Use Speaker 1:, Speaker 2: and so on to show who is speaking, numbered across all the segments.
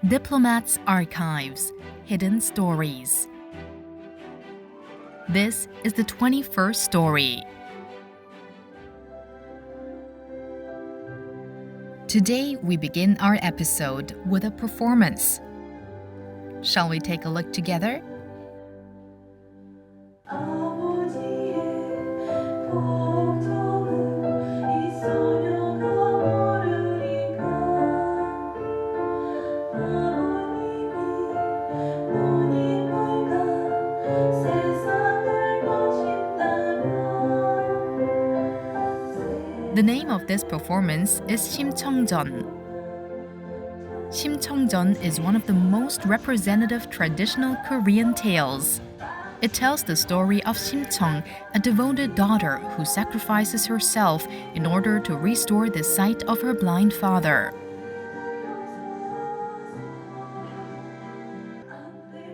Speaker 1: Diplomat's Archives, Hidden Stories. This is the 21st story. Today, we begin our episode with a performance. Shall we take a look together? The name of this performance is 심청전. 심청전 is one of the most representative traditional Korean tales. It tells the story of Simcheong, a devoted daughter who sacrifices herself in order to restore the sight of her blind father.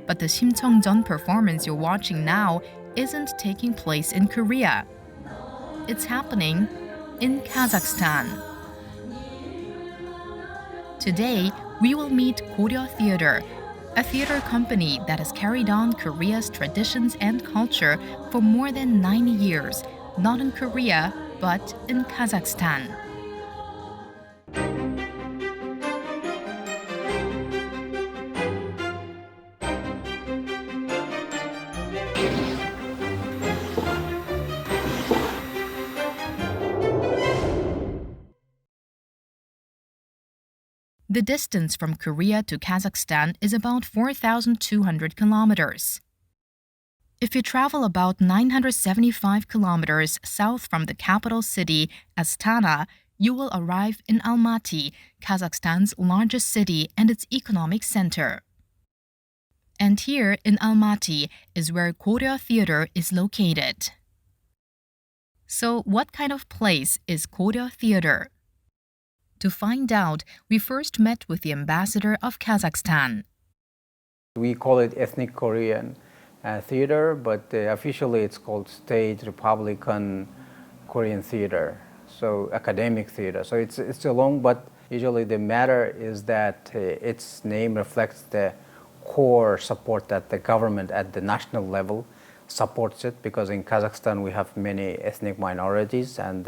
Speaker 1: But the 심청전 performance you're watching now isn't taking place in Korea. It's happening in Kazakhstan. Today, we will meet Koryo Theater, a theater company that has carried on Korea's traditions and culture for more than 90 years, not in Korea, but in Kazakhstan. The distance from Korea to Kazakhstan is about 4,200 kilometers. If you travel about 975 kilometers south from the capital city, Astana, you will arrive in Almaty, Kazakhstan's largest city and its economic center. And here in Almaty is where Koryo Theater is located. So what kind of place is Koryo Theater? To find out, we first met with the ambassador of Kazakhstan.
Speaker 2: We call it Ethnic Korean Theater, but officially it's called State Republican Korean Theater, so academic theater. So it's still long, but usually the matter is that its name reflects the core support that the government at the national level supports it, because in Kazakhstan we have many ethnic minorities, and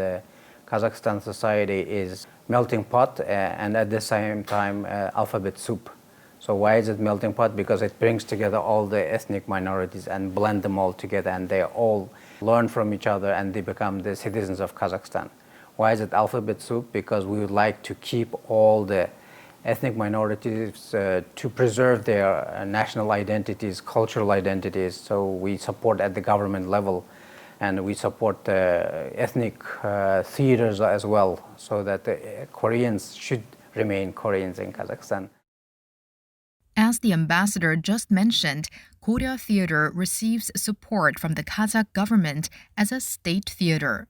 Speaker 2: Kazakhstan society is melting pot and at the same time alphabet soup. So why is it melting pot? Because it brings together all the ethnic minorities and blend them all together, and they all learn from each other and they become the citizens of Kazakhstan. Why is it alphabet soup? Because we would like to keep all the ethnic minorities to preserve their national identities, cultural identities. So we support at the government level, and we support ethnic theaters as well, so that the Koreans should remain Koreans in Kazakhstan.
Speaker 1: As the ambassador just mentioned, Koryo Theater receives support from the Kazakh government as a state theater.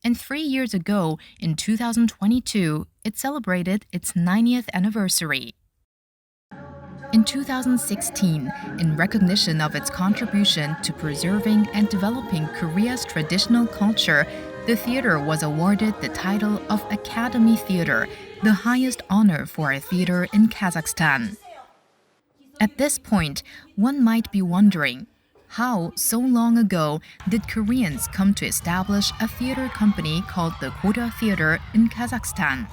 Speaker 1: And 3 years ago, in 2022, it celebrated its 90th anniversary. In 2016, in recognition of its contribution to preserving and developing Korea's traditional culture, the theater was awarded the title of Academy Theater, the highest honor for a theater in Kazakhstan. At this point, one might be wondering, how, so long ago, did Koreans come to establish a theater company called the Koryo Theater in Kazakhstan?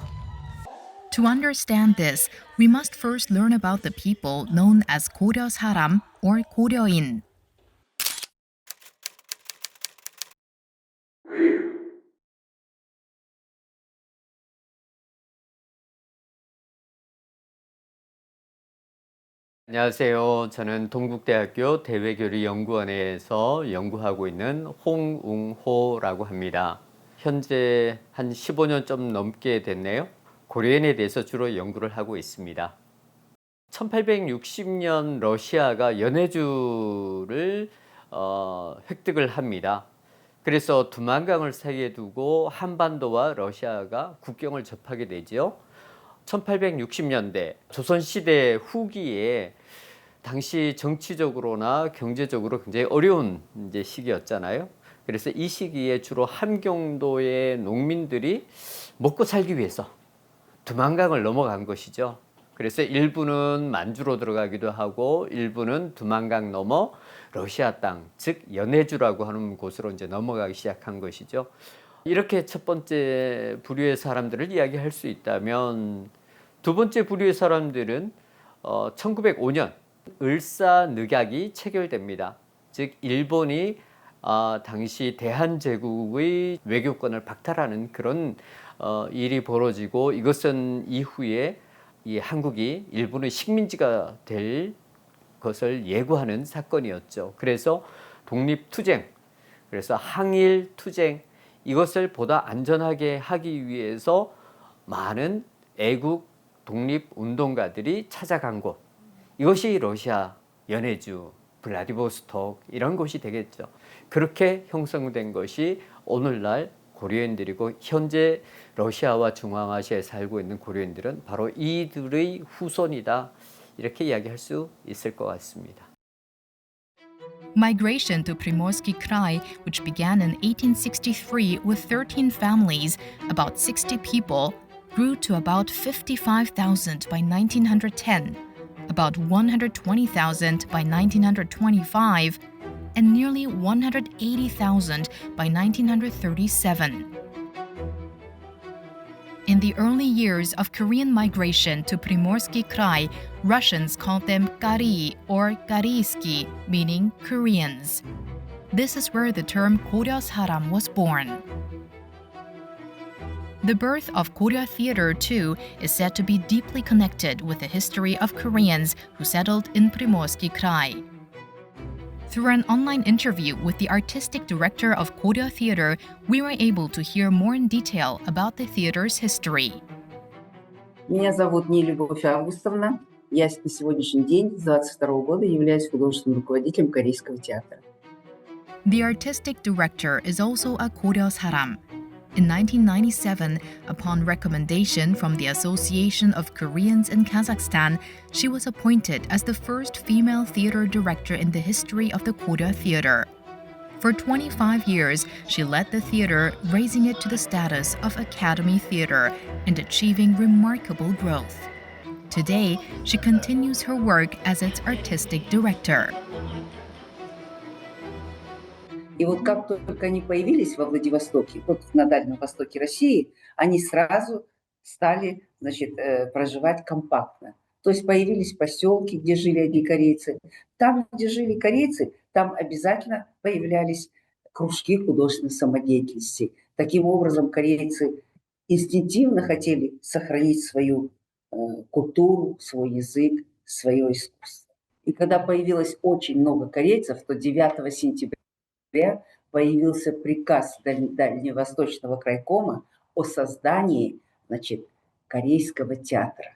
Speaker 1: To understand this, we must first learn about the people known as Koryosaram or Koryoin.
Speaker 3: 안녕하세요. 저는 동국대학교 대외교류연구원에서 연구하고 있는 홍웅호라고 합니다. 현재 한 15년 좀 넘게 됐네요. 고려인에 대해서 주로 연구를 하고 있습니다. 1860년 러시아가 연해주를 획득을 합니다. 그래서 두만강을 사이에 두고 한반도와 러시아가 국경을 접하게 되죠. 1860년대 조선시대 후기에 당시 정치적으로나 경제적으로 굉장히 어려운 시기였잖아요. 그래서 이 시기에 주로 함경도의 농민들이 먹고 살기 위해서 두만강을 넘어간 것이죠. 그래서 일부는 만주로 들어가기도 하고 일부는 두만강 넘어 러시아 땅, 즉 연해주라고 하는 곳으로 이제 넘어가기 시작한 것이죠. 이렇게 첫 번째 부류의 사람들을 이야기할 수 있다면 두 번째 부류의 사람들은 1905년 을사늑약이 체결됩니다. 즉 일본이 당시 대한제국의 외교권을 박탈하는 그런 일이 벌어지고 이것은 이후에 이 한국이 일본의 식민지가 될 것을 예고하는 사건이었죠. 그래서 독립투쟁, 그래서 항일투쟁 이것을 보다 안전하게 하기 위해서 많은 애국 독립운동가들이 찾아간 곳 이것이 러시아 연해주 블라디보스토크 이런 곳이 되겠죠. 그렇게 형성된 것이 오늘날 고려인들이고 현재 러시아와 중앙아시아에 살고 있는 고려인들은 바로 이들의 후손이다. 이렇게 이야기할 수 있을 것 같습니다.
Speaker 1: Migration to Primorsky Krai, which began in 1863 with 13 families, about 60 people, grew to about 55,000 by 1910, about 120,000 by 1925, and nearly 180,000 by 1937. In the early years of Korean migration to Primorsky Krai, Russians called them Kari or Kariyski, meaning Koreans. This is where the term Koryo Saram was born. The birth of Koryo Theater, too, is said to be deeply connected with the history of Koreans who settled in Primorsky Krai. Through an online interview with the artistic director of Koryo Theater, we were able to hear more in detail about the theater's history.
Speaker 4: Меня зовут Нелюбовь Августовна. Я на сегодняшний день, с 22 года, являюсь художественным руководителем Корейского театра.
Speaker 1: The artistic director is also a Koryo Saram. In 1997, upon recommendation from the Association of Koreans in Kazakhstan, she was appointed as the first female theater director in the history of the Koryo Theater. For 25 years, she led the theater, raising it to the status of Academy Theater and achieving remarkable growth. Today, she continues her work as its artistic director.
Speaker 4: И вот как только они появились во Владивостоке, вот на Дальнем Востоке России, они сразу стали, проживать компактно. То есть появились поселки, где жили одни корейцы. Там, где жили корейцы, там обязательно появлялись кружки художественной самодеятельности. Таким образом, корейцы инстинктивно хотели сохранить свою культуру, свой язык, свое искусство. И когда появилось очень много корейцев, то 9 сентября появился приказ Дальневосточного крайкома о создании, Корейского театра.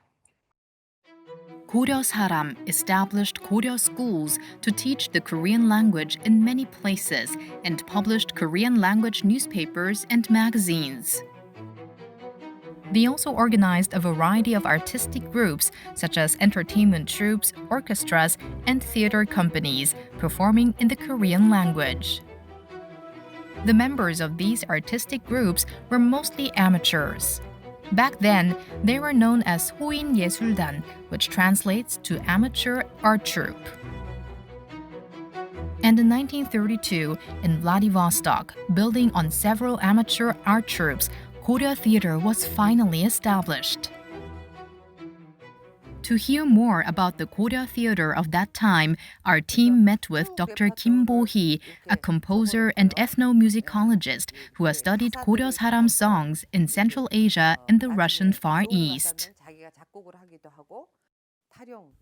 Speaker 1: Koryo Saram established Koryo schools to teach the Korean language in many places and published Korean language newspapers and magazines. They also organized a variety of artistic groups, such as entertainment troupes, orchestras, and theater companies, performing in the Korean language. The members of these artistic groups were mostly amateurs. Back then, they were known as 호인 예술단, which translates to amateur art troupe. And in 1932, in Vladivostok, building on several amateur art troupes, Koryo Theater was finally established. To hear more about the Koryo Theater of that time, our team met with Dr. Kim Bo-hee, a composer and ethnomusicologist who has studied Koryo Saram songs in Central Asia and the Russian Far East.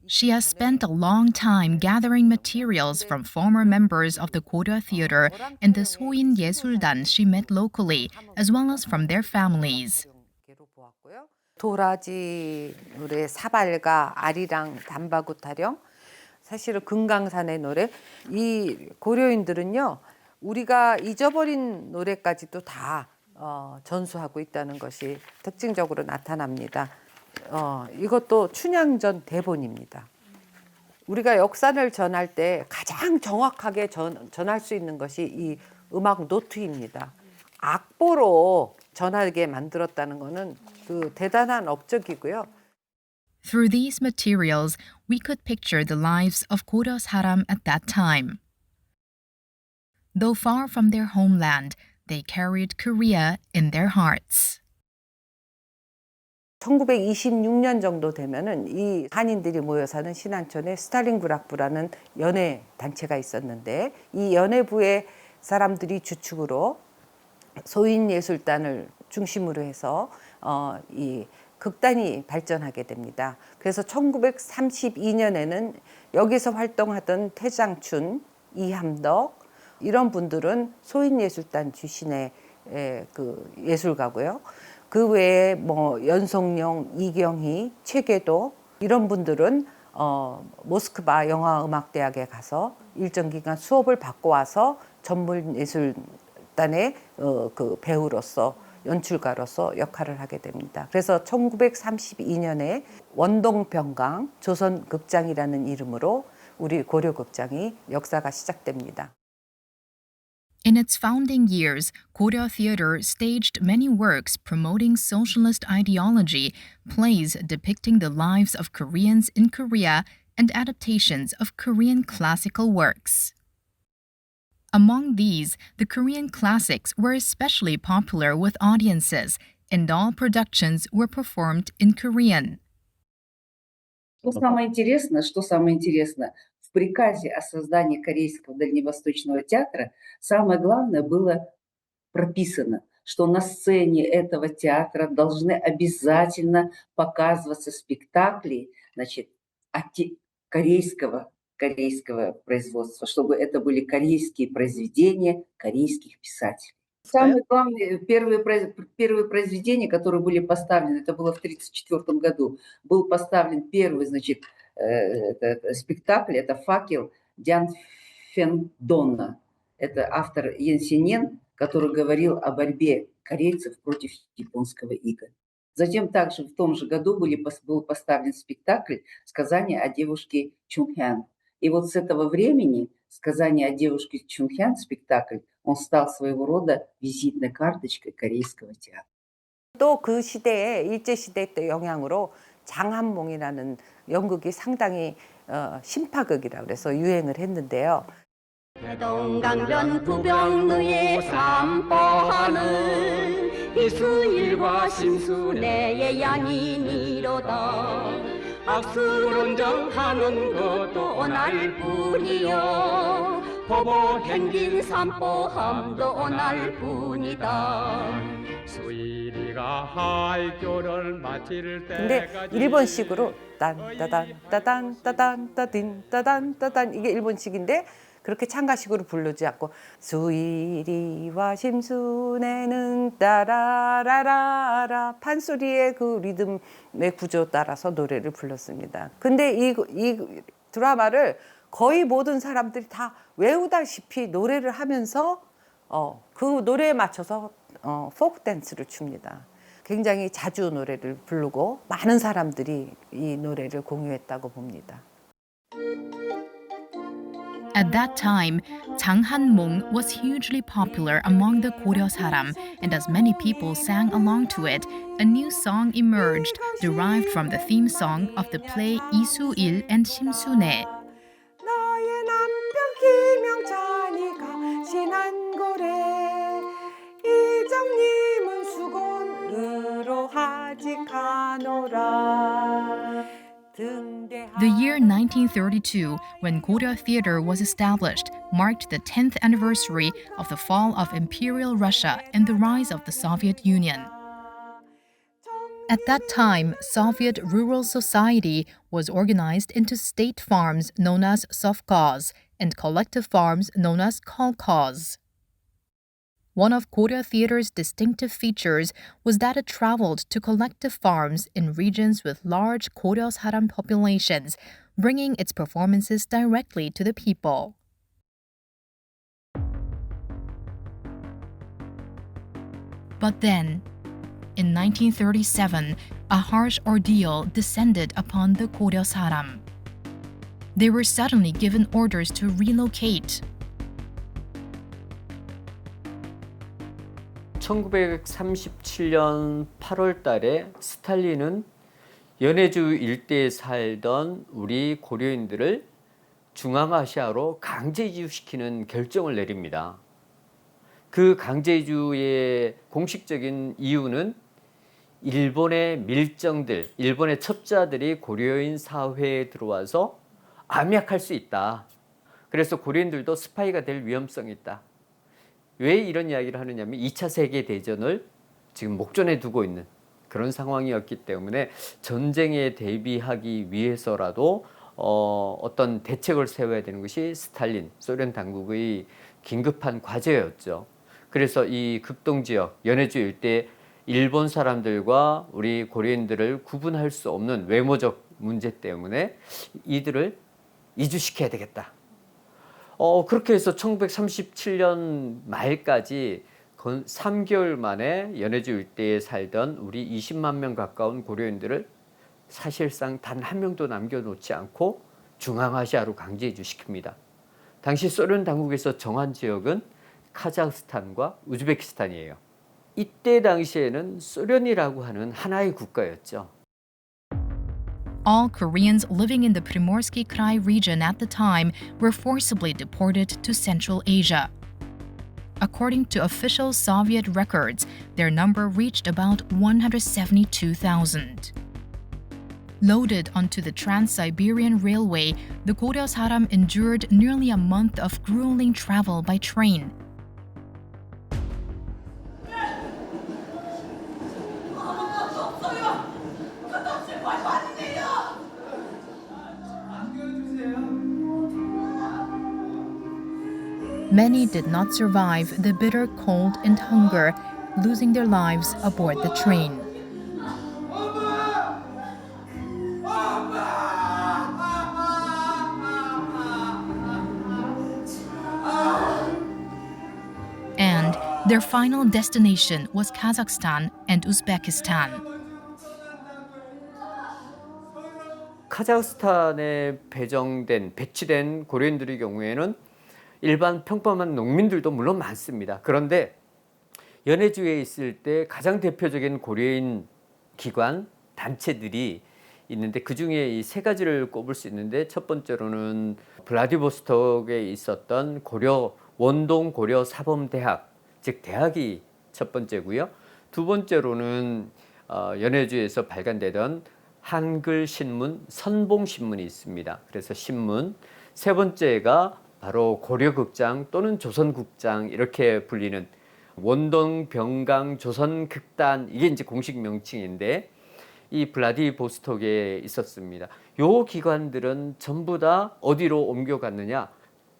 Speaker 1: She has spent a long time gathering materials from former members of the Koryo Theater and the 소인 예술단 she met locally, as well as from their families.
Speaker 5: 도라지 노래 사발가 아리랑 단바구 타령 사실은 금강산의 노래 이 고려인들은요 우리가 잊어버린 노래까지도 다 전수하고 있다는 것이 특징적으로 나타납니다. 이것도 춘향전 대본입니다. 우리가 역사를 전할 때 가장 정확하게 전할 수 있는 것이 이 음악 노트입니다. 악보로 전하게 만들었다는 것은 그 대단한 업적이고요.
Speaker 1: Through these materials, we could picture the lives of Koryosaram at that time. Though far from their homeland, they carried Korea in their hearts.
Speaker 5: 1926년 정도 되면은 이 한인들이 모여 사는 신안촌에 스탈린그락부라는 연예 단체가 있었는데 이 연예부의 사람들이 주축으로 소인예술단을 중심으로 해서 이 극단이 발전하게 됩니다. 그래서 1932년에는 여기서 활동하던 태장춘, 이함덕 이런 분들은 소인예술단 출신의 그 예술가고요. 그 외에 뭐 연송용, 이경희, 최계도 이런 분들은 모스크바 영화음악대학에 가서 일정 기간 수업을 받고 와서 전문예술단의 그 배우로서 연출가로서 역할을 하게 됩니다. 그래서 1932년에 원동병강 조선극장이라는 이름으로 우리 고려극장이 역사가 시작됩니다.
Speaker 1: In its founding years, Koryo Theater staged many works promoting socialist ideology, plays depicting the lives of Koreans in Korea, and adaptations of Korean classical works. Among these, the Korean classics were especially popular with audiences, and all productions were performed in Korean.
Speaker 4: Что самое интересное, в приказе о создании Корейского дальневосточного театра самое главное было прописано, что на сцене этого театра должны обязательно показываться спектакли, значит, корейского производства, чтобы это были корейские произведения корейских писателей. Самые главные первые произведения, которые были поставлены, это было в 1934 году, был поставлен первый, значит, спектакль, это «Факел» Дян Фендона. Это автор Янсинен, который говорил о борьбе корейцев против японского ига. Затем также в том же году был поставлен спектакль «Сказание о девушке Чунхян». И вот с этого времени «Сказание о девушке Чунхян» спектакль, он стал своего рода визитной карточкой корейского театра.
Speaker 5: 또 그 시대에 일제시대 때 영향으로 장한몽이라는 연극이 상당히 신파극이라고 그래서 유행을 했는데요.
Speaker 6: 대동강변 부병루에 삼보하는 이수일과 심수내의 양인이로다. 악술운정하는 것도 오날 뿐이요 보보 행긴 삼보함도 오날 뿐이다. 수일이가 할교를 마칠
Speaker 5: 근데
Speaker 6: 때까지
Speaker 5: 일본식으로 딴따단 따단 따단 따딘 따단 따단 이게 일본식인데 그렇게 창가식으로 부르지 않고 수일이와 심순애는 따라라라라 판소리의 그 리듬의 구조 따라서 노래를 불렀습니다. 근데 이 드라마를 거의 모든 사람들이 다 외우다시피 노래를 하면서 그 노래에 맞춰서 포크 댄스를 춥니다. 굉장히 자주 노래를 부르고 많은 사람들이 이 노래를 공유했다고 봅니다.
Speaker 1: At that time, 장한몽 was hugely popular among the Koryosaram, and as many people sang along to it, a new song emerged derived from the theme song of the play 이수일 and 심순애.
Speaker 5: 너의 남편 김영찬이가 신한고래 이정님은 수곤으로 하직하노라.
Speaker 1: The year 1932, when Koryo Theater was established, marked the 10th anniversary of the fall of Imperial Russia and the rise of the Soviet Union. At that time, Soviet rural society was organized into state farms known as sovkhoz and collective farms known as kolkhoz. One of Koryo Theater's distinctive features was that it traveled to collective farms in regions with large Koryosaram populations, bringing its performances directly to the people. But then, in 1937, a harsh ordeal descended upon the Koryosaram. They were suddenly given orders to relocate.
Speaker 3: 1937년 8월 달에 스탈린은 연해주 일대에 살던 우리 고려인들을 중앙아시아로 강제 이주시키는 결정을 내립니다. 그 강제 이주의 공식적인 이유는 일본의 밀정들, 일본의 첩자들이 고려인 사회에 들어와서 암약할 수 있다. 그래서 고려인들도 스파이가 될 위험성이 있다. 왜 이런 이야기를 하느냐면 2차 세계대전을 지금 목전에 두고 있는 그런 상황이었기 때문에 전쟁에 대비하기 위해서라도 어떤 대책을 세워야 되는 것이 스탈린, 소련 당국의 긴급한 과제였죠. 그래서 이 극동지역, 연해주 일대 일본 사람들과 우리 고려인들을 구분할 수 없는 외모적 문제 때문에 이들을 이주시켜야 되겠다. 그렇게 해서 1937년 말까지 3개월 만에 연해주 일대에 살던 우리 20만 명 가까운 고려인들을 사실상 단 한 명도 남겨놓지 않고 중앙아시아로 강제 이주시킵니다. 당시 소련 당국에서 정한 지역은 카자흐스탄과 우즈베키스탄이에요. 이때 당시에는 소련이라고 하는 하나의 국가였죠.
Speaker 1: All Koreans living in the Primorsky Krai region at the time were forcibly deported to Central Asia. According to official Soviet records, their number reached about 172,000. Loaded onto the Trans-Siberian Railway, the Koryosaram endured nearly a month of grueling travel by train. Many did not survive the bitter cold and hunger, losing their lives aboard the train. And their final destination was Kazakhstan and Uzbekistan.
Speaker 3: 카자흐스탄에 배치된 고려인들의 경우에는 일반 평범한 농민들도 물론 많습니다. 그런데 연해주에 있을 때 가장 대표적인 고려인 기관, 단체들이 있는데 그중에 이 세 가지를 꼽을 수 있는데 첫 번째로는 블라디보스톡에 있었던 원동 고려 사범대학, 즉 대학이 첫 번째고요. 두 번째로는 연해주에서 발간되던 한글 신문, 선봉신문이 있습니다. 그래서 신문. 세 번째가 바로 고려극장 또는 조선국장 이렇게 불리는 원동 병강 조선극단, 이게 이제 공식 명칭인데 이 블라디보스톡에 있었습니다. 요 기관들은 전부 다 어디로 옮겨갔느냐?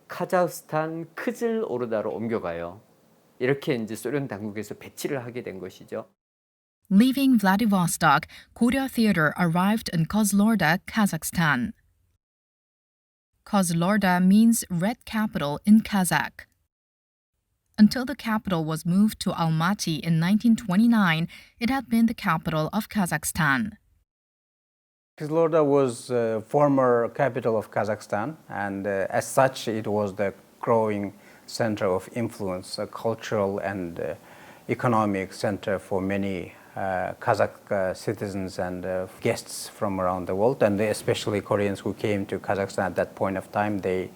Speaker 3: 카자흐스탄 크즐오르다로 옮겨가요. 이렇게 이제 소련 당국에서 배치를 하게 된 것이죠.
Speaker 1: Leaving Vladivostok, Koryo Theater arrived in Kozlorda, Kazakhstan. Kozlorda means Red Capital in Kazakh. Until the capital was moved to Almaty in 1929, it had been the capital of Kazakhstan.
Speaker 2: Kozlorda was former capital of Kazakhstan, and as such, it was the growing center of influence, a cultural and economic center for many Kazakh citizens and guests from around the world, and especially Koreans who came to Kazakhstan at that point of time. They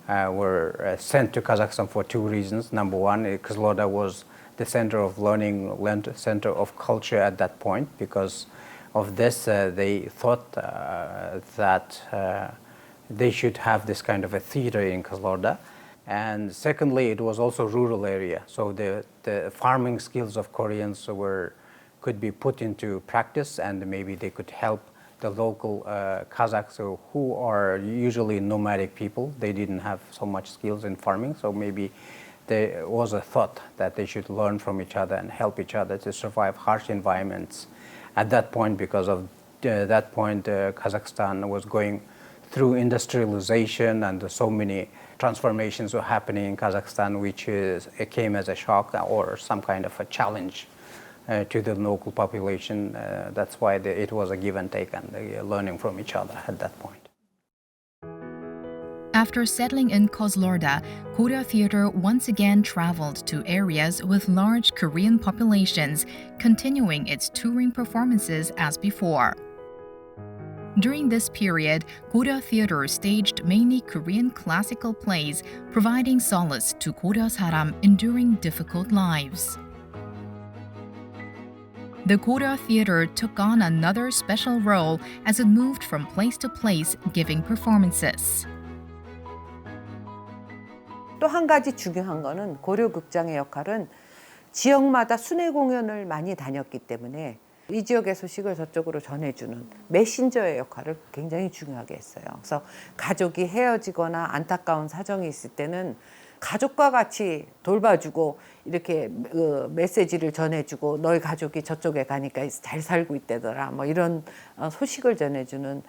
Speaker 2: were sent to Kazakhstan for two reasons. Number one, Kozlorda was the center of learning, center of culture at that point. Because of this, they thought that they should have this kind of a theater in Kozlorda. And secondly, it was also a rural area, so the farming skills of Koreans could be put into practice, and maybe they could help the local Kazakhs who are usually nomadic people. They didn't have so much skills in farming, so maybe there was a thought that they should learn from each other and help each other to survive harsh environments at that point. Because of that point, Kazakhstan was going through industrialization, and so many transformations were happening in Kazakhstan, which it came as a shock or some kind of a challenge to the local population. That's why it was a give and take and learning from each other at that point.
Speaker 1: After settling in Kozlorda, Koryo Theater once again traveled to areas with large Korean populations, continuing its touring performances as before. During this period, Koryo Theater staged mainly Korean classical plays, providing solace to Koryosaram enduring difficult lives. The Koryo Theater took on another special role as it moved from place to place giving performances.
Speaker 5: 또 한 가지 중요한 거는 고려극장의 역할은 지역마다 순회공연을 많이 다녔기 때문에 이 지역의 소식을 저쪽으로 전해주는 메신저의 역할을 굉장히 중요하게 했어요. 그래서 가족이 헤어지거나 안타까운 사정이 있을 때는 가족과 같이 돌봐주고 이렇게 메시지를 전해주고 너희 가족이 저쪽에 가니까 잘 살고 있다더라 뭐 이런 소식을 전해주는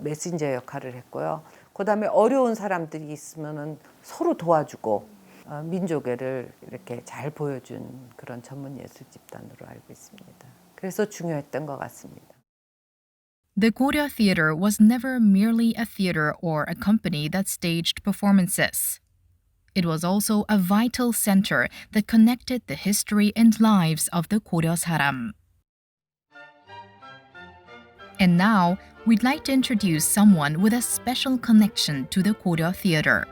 Speaker 5: 메신저 역할을 했고요. 그다음에 어려운 사람들이 있으면은 서로 도와주고 민족애를 이렇게 잘 보여준 그런 전문 예술 집단으로 알고 있습니다. 그래서 중요했던 것 같습니다.
Speaker 1: The Koryo Theater was never merely a theater or a company that staged performances. It was also a vital center that connected the history and lives of the Koryosaram. And now, we'd like to introduce someone with a special connection to the Koryo Theater.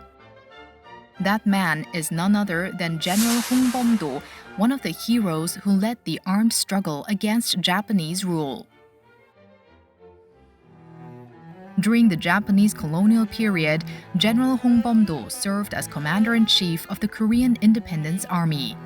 Speaker 1: That man is none other than General Hong Bom-do, one of the heroes who led the armed struggle against Japanese rule. During the Japanese colonial period, General Hong Bom-do served as commander-in-chief of the Korean Independence Army.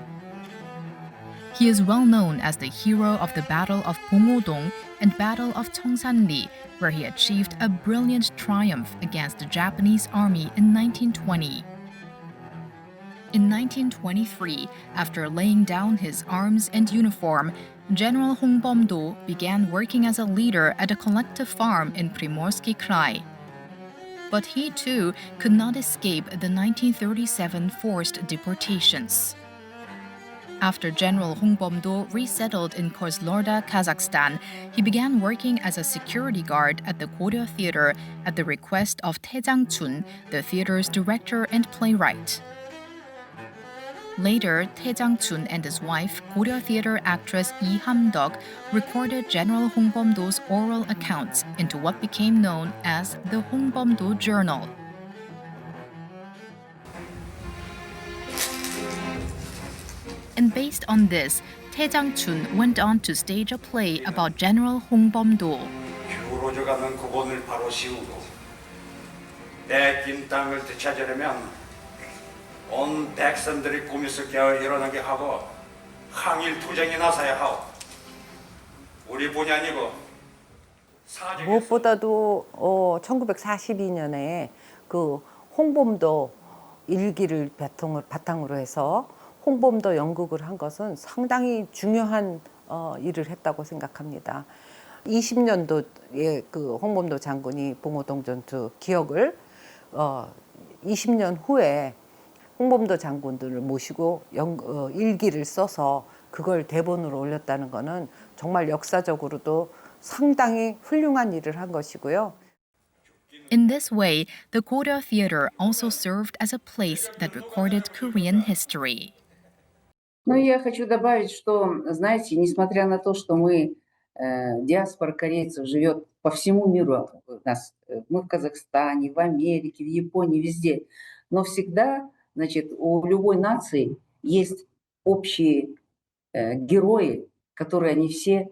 Speaker 1: He is well known as the hero of the Battle of Pongho-dong and Battle of Cheongsan-ri, where he achieved a brilliant triumph against the Japanese army in 1920. In 1923, after laying down his arms and uniform, General Hong Bom-do began working as a leader at a collective farm in Primorsky Krai. But he too could not escape the 1937 forced deportations. After General Hong Bom-do resettled in Kozlorda, Kazakhstan, he began working as a security guard at the Koryo Theater at the request of Tae Jang-chun, the theater's director and playwright. Later, Tae Jang-chun and his wife, Koryo Theater actress Lee Ham-dok, recorded General Hong Bom-do's oral accounts into what became known as the Hong Bom-do Journal. And based on this, Tae Jang-chun went on to stage a play about General Hong Bom-do.
Speaker 7: 기울어져가는 고본을 바로 씌우고 뺏긴 땅을 되찾으려면 온 백성들이 꿈에서 깨어 일어나게 하고 항일 투쟁에 나서야 하오. 우리 본의 아니고
Speaker 5: 무엇보다도 1942년에 그 홍범도 일기를 바탕으로 해서 홍범도 연극을 한 것은 상당히 중요한 일을 했다고 생각합니다. 20년도에 그 홍범도 장군이 봉오동 전투 기억을 20년 후에 홍범도 장군들을 모시고 일기를 써서 그걸 대본으로 올렸다는 것은 정말 역사적으로도 상당히 훌륭한 일을 한 것이고요.
Speaker 1: In this way, the Koryo Theater also served as a place that recorded Korean history.
Speaker 4: Ну, я хочу добавить, что, знаете, несмотря на то, что мы, диаспора корейцев живет по всему миру, мы в Казахстане, в Америке, в Японии, везде, но всегда, значит, у любой нации есть общие герои, которые они все,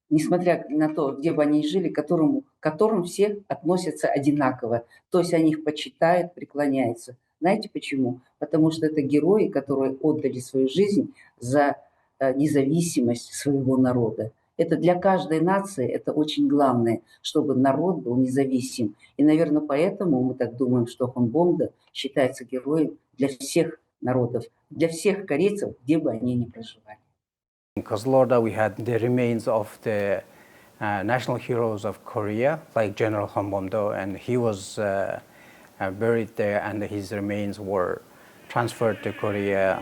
Speaker 4: несмотря на то, где бы они жили, к которым все относятся одинаково. То есть они их почитают, преклоняются. Знаете почему? Потому что это герои, которые отдали свою жизнь за независимость своего народа. Это для каждой нации это очень главное, чтобы народ был независим. И, наверное, поэтому мы так думаем, что Хон Бом-до считается героем для всех народов, для всех корейцев, где бы они ни проживали.
Speaker 2: In Kozlorda, we had the remains of the national heroes of Korea, like General Hong Bom-do, and he was buried there, and his remains were transferred to Korea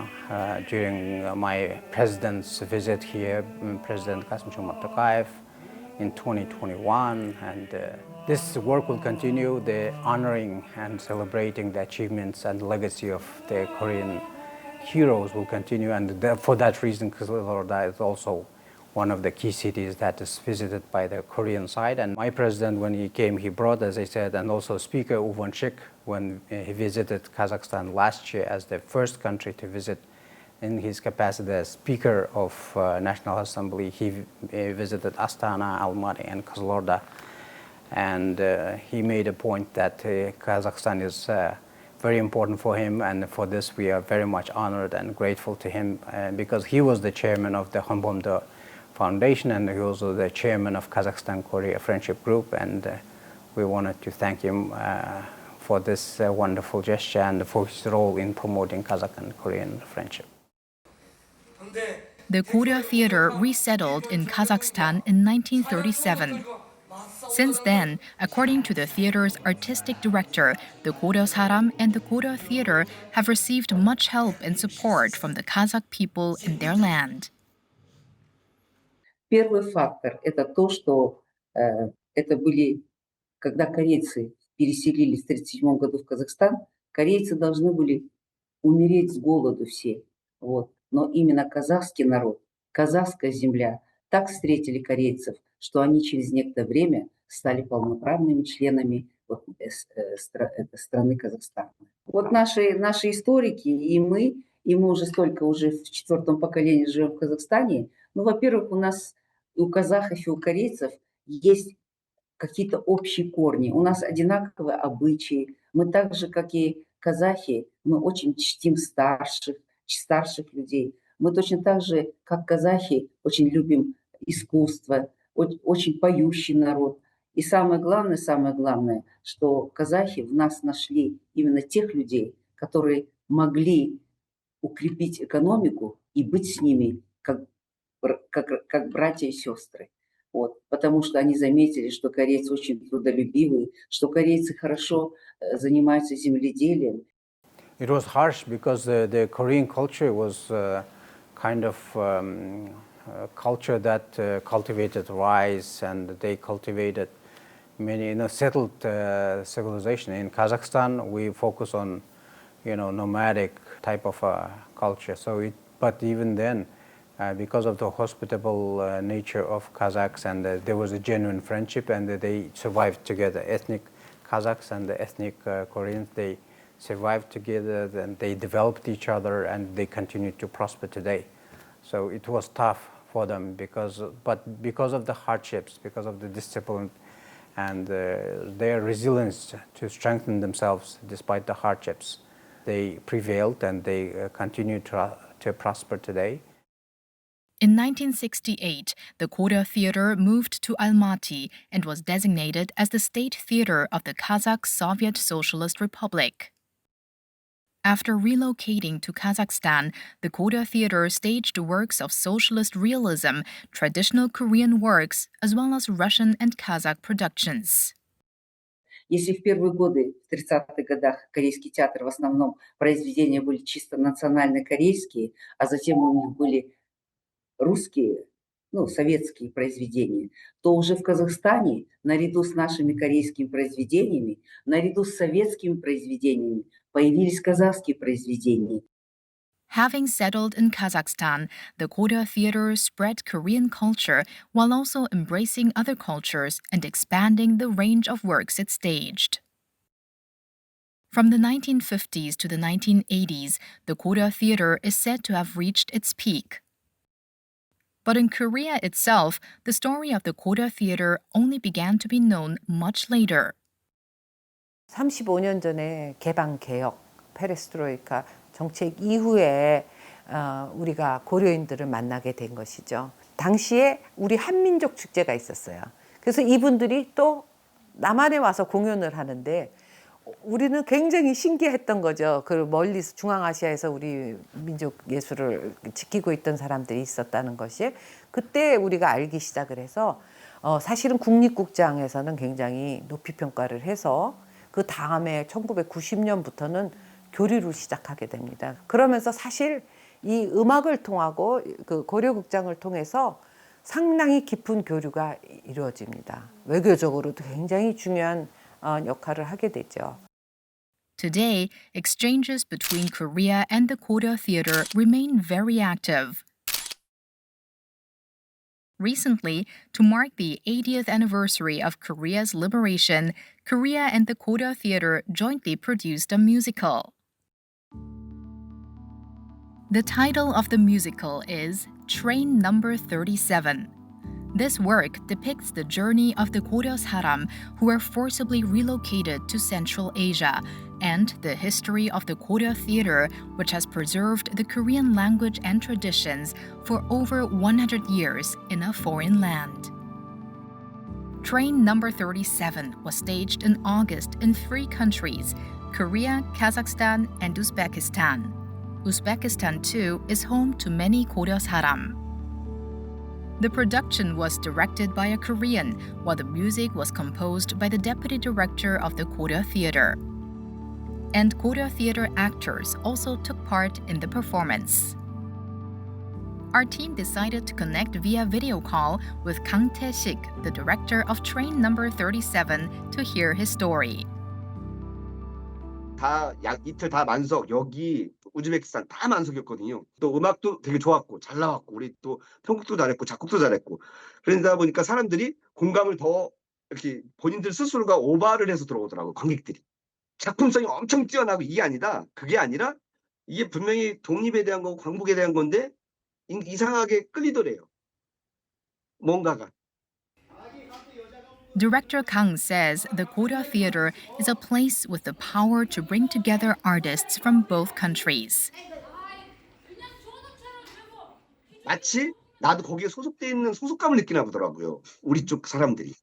Speaker 2: during my president's visit here, President Kasim-Jong Tokayev, in 2021. And this work will continue, the honoring and celebrating the achievements and legacy of the Korean heroes will continue, and for that reason, Kozlorda is also one of the key cities that is visited by the Korean side. And my president, when he came, he brought, as I said, and also Speaker Uvonchik, when he visited Kazakhstan last year as the first country to visit in his capacity as Speaker of National Assembly. He visited Astana, Almaty, and Kozlorda. And he made a point that Kazakhstan is very important for him, and for this we are very much honored and grateful to him because he was the chairman of the Hanbomdo Foundation, and he was also the chairman of Kazakhstan-Korea Friendship Group, and we wanted to thank him for this wonderful gesture and for his role in promoting Kazakh and Korean friendship.
Speaker 1: The Koryo Theater resettled in Kazakhstan in 1937. Since then, according to the theater's artistic director, the Koryo Saram and the Koryo Theater have received much help and support from the Kazakh people in their land.
Speaker 4: Первый фактор – это то, что это были, когда корейцы переселились в 1937 году в Казахстан, корейцы должны были умереть с голоду все. Вот. Но именно казахский народ, казахская земля так встретили корейцев, что они через некоторое время стали полноправными членами страны Казахстана. Вот наши историки и мы уже столько уже в четвертом поколении живем в Казахстане. Ну, во-первых, у нас и у казахов, и у корейцев есть какие-то общие корни. У нас одинаковые обычаи. Мы так же, как и казахи, мы очень чтим старших людей. Мы точно так же, как казахи, очень любим искусство, очень поющий народ. И самое главное, что казахи в нас нашли именно тех людей, которые могли укрепить экономику и быть с ними как братья и сестры. Вот. Потому что они заметили, что корейцы очень трудолюбивые, что корейцы хорошо занимаются земледелием.
Speaker 2: It was harsh because the Korean culture was kind of culture that cultivated rice, and they cultivated many, settled civilization. In Kazakhstan, we focus on, nomadic type of culture. But even then, because of the hospitable nature of Kazakhs, and there was a genuine friendship, and they survived together. Ethnic Kazakhs and the ethnic Koreans, they survived together, and they developed each other, and they continue to prosper today. So it was tough for them because of the hardships, because of the discipline, and their resilience to strengthen themselves despite the hardships, they prevailed, and they continue to prosper today.
Speaker 1: In 1968, the Koryo Theater moved to Almaty and was designated as the state theater of the Kazakh Soviet Socialist Republic. After relocating to Kazakhstan, the Koryo Theater staged works of socialist realism, traditional Korean works, as well as Russian and Kazakh productions.
Speaker 4: Если в первые годы, в 30-х годах, корейский театр в основном произведения были чисто национально корейские, а затем у них были русские, советские произведения, то уже в Казахстане, наряду с нашими корейскими произведениями, наряду с советскими произведениями, появились казахские произведения.
Speaker 1: Having settled in Kazakhstan, the Koryo Theater spread Korean culture while also embracing other cultures and expanding the range of works it staged. From the 1950s to the 1980s, the Koryo Theater is said to have reached its peak. But in Korea itself, the story of the Koryo Theater only began to be known much later.
Speaker 5: 35년 전에 개방 개혁, 페레스트로이카 정책 이후에 우리가 고려인들을 만나게 된 것이죠. 당시에 우리 한민족 축제가 있었어요. 그래서 이분들이 또 남한에 와서 공연을 하는데 우리는 굉장히 신기했던 거죠. 그 멀리서 중앙아시아에서 우리 민족 예술을 지키고 있던 사람들이 있었다는 것이 그때 우리가 알기 시작을 해서 사실은 국립극장에서는 굉장히 높이 평가를 해서 그 다음에 1990년부터는 교류를 시작하게 됩니다. 그러면서 사실 이 음악을 통하고 그 고려극장을 통해서 상당히 깊은 교류가 이루어집니다. 외교적으로도 굉장히 중요한 역할을 하게 되죠.
Speaker 1: Today, exchanges between Korea and the Koryo Theater remain very active. Recently, to mark the 80th anniversary of Korea's liberation, Korea and the Koryo Theater jointly produced a musical. The title of the musical is Train Number 37. This work depicts the journey of the Koryosaram who were forcibly relocated to Central Asia and the history of the Koryo Theater, which has preserved the Korean language and traditions for over 100 years in a foreign land. Train Number 37 was staged in August in 3 countries, Korea, Kazakhstan, and Uzbekistan. Uzbekistan, too, is home to many Koryosaram. The production was directed by a Korean, while the music was composed by the deputy director of the Koryo Theater. And Koryo Theater actors also took part in the performance. Our team decided to connect via video call with Kang Tae-sik, the director of Train Number 37, to hear his story.
Speaker 8: 다 약 이틀 다 만석, 여기 우즈베키스탄 다 만석이었거든요. 또 음악도 되게 좋았고 잘 나왔고 우리 또 편곡도 잘했고 작곡도 잘했고 그러다 보니까 사람들이 공감을 더 이렇게 본인들 스스로가 오버를 해서 들어오더라고요. 관객들이. 작품성이 엄청 뛰어나고 이게 아니다. 그게 아니라 이게 분명히 독립에 대한 거고 광복에 대한 건데 이상하게 끌리더래요. 뭔가가.
Speaker 1: Director Kang says the Koryo Theater is a place with the power to bring together artists from both countries.
Speaker 8: 마치 나도 거기에 소속돼 있는 소속감을 느끼나 보더라고요. 우리 쪽 사람들이.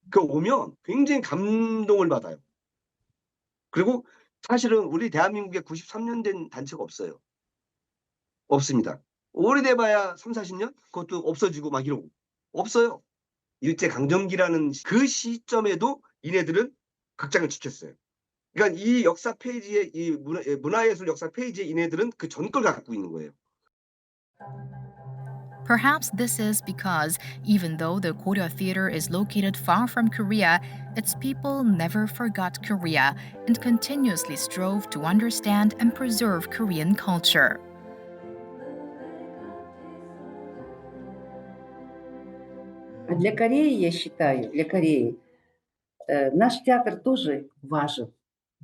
Speaker 8: 그 오면 굉장히 감동을 받아요. 그리고 사실은 우리 대한민국에 93년 된 단체가 없어요. 없습니다. 오래돼봐야 3, 40년? 그것도 없어지고 막 이러고. 없어요. 일제강점기라는 그 시점에도 이네들은 극장을 지켰어요. 그러니까 이 역사 페이지에 이 문화예술 역사 페이지에 이네들은 그 전 걸 갖고 있는 거예요.
Speaker 1: Perhaps this is because even though the Koryo Theater is located far from Korea, its people never forgot Korea and continuously strove to understand and preserve Korean culture.
Speaker 4: Для Кореи, я считаю, для Кореи наш театр тоже важен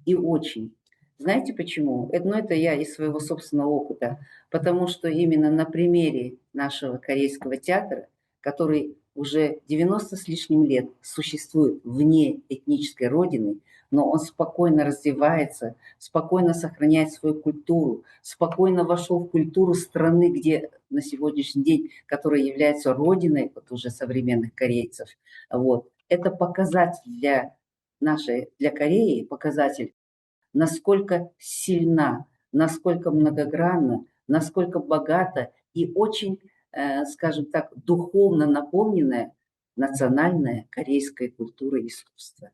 Speaker 4: и очень. Знаете почему? Это я из своего собственного опыта. Потому что именно на примере нашего корейского театра, который уже 90 с лишним лет существует вне этнической родины, но он спокойно развивается, спокойно сохраняет свою культуру, спокойно вошел в культуру страны, где на сегодняшний день, которая является родиной вот уже современных корейцев. Вот. Это показатель для Кореи, показатель, насколько сильна, насколько многогранна, насколько богата и очень, скажем так, духовно наполненная национальная корейская культура и искусство.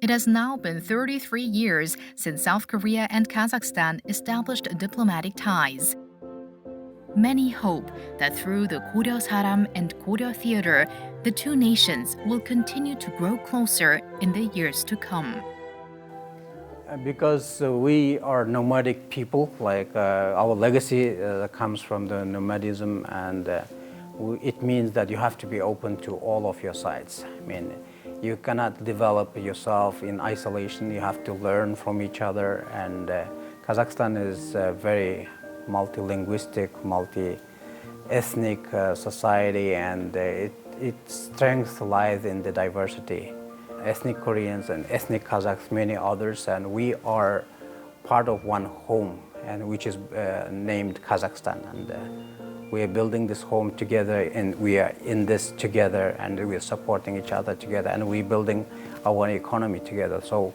Speaker 1: It has now been 33 years since South Korea and Kazakhstan established diplomatic ties. Many hope that through the Koryosaram and Koryo Theater, the two nations will continue to grow closer in the years to come.
Speaker 2: Because we are nomadic people, like our legacy comes from the nomadism, and it means that you have to be open to all of your sides. I mean, you cannot develop yourself in isolation. You have to learn from each other, and Kazakhstan is a very multilinguistic, multi-ethnic society, and its strength lies in the diversity. Ethnic Koreans and ethnic Kazakhs, many others, and we are part of one home, and which is named Kazakhstan. And we are building this home together, and we are in this together, and we are supporting each other together, and we're building our economy together. So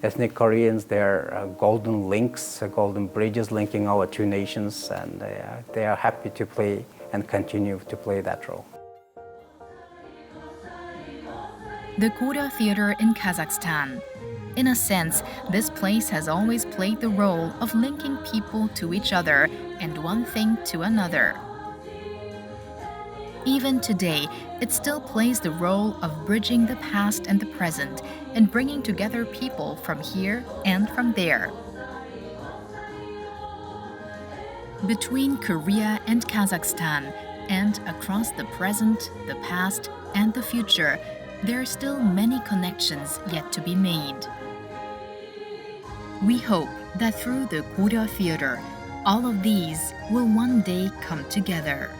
Speaker 2: ethnic Koreans, they're golden links, golden bridges linking our two nations, and they are happy to play and continue to play that role.
Speaker 1: The Koryo Theater in Kazakhstan. In a sense, this place has always played the role of linking people to each other and one thing to another. Even today, it still plays the role of bridging the past and the present and bringing together people from here and from there. Between Korea and Kazakhstan, and across the present, the past, and the future, there are still many connections yet to be made. We hope that through the Koryo Theater, all of these will one day come together.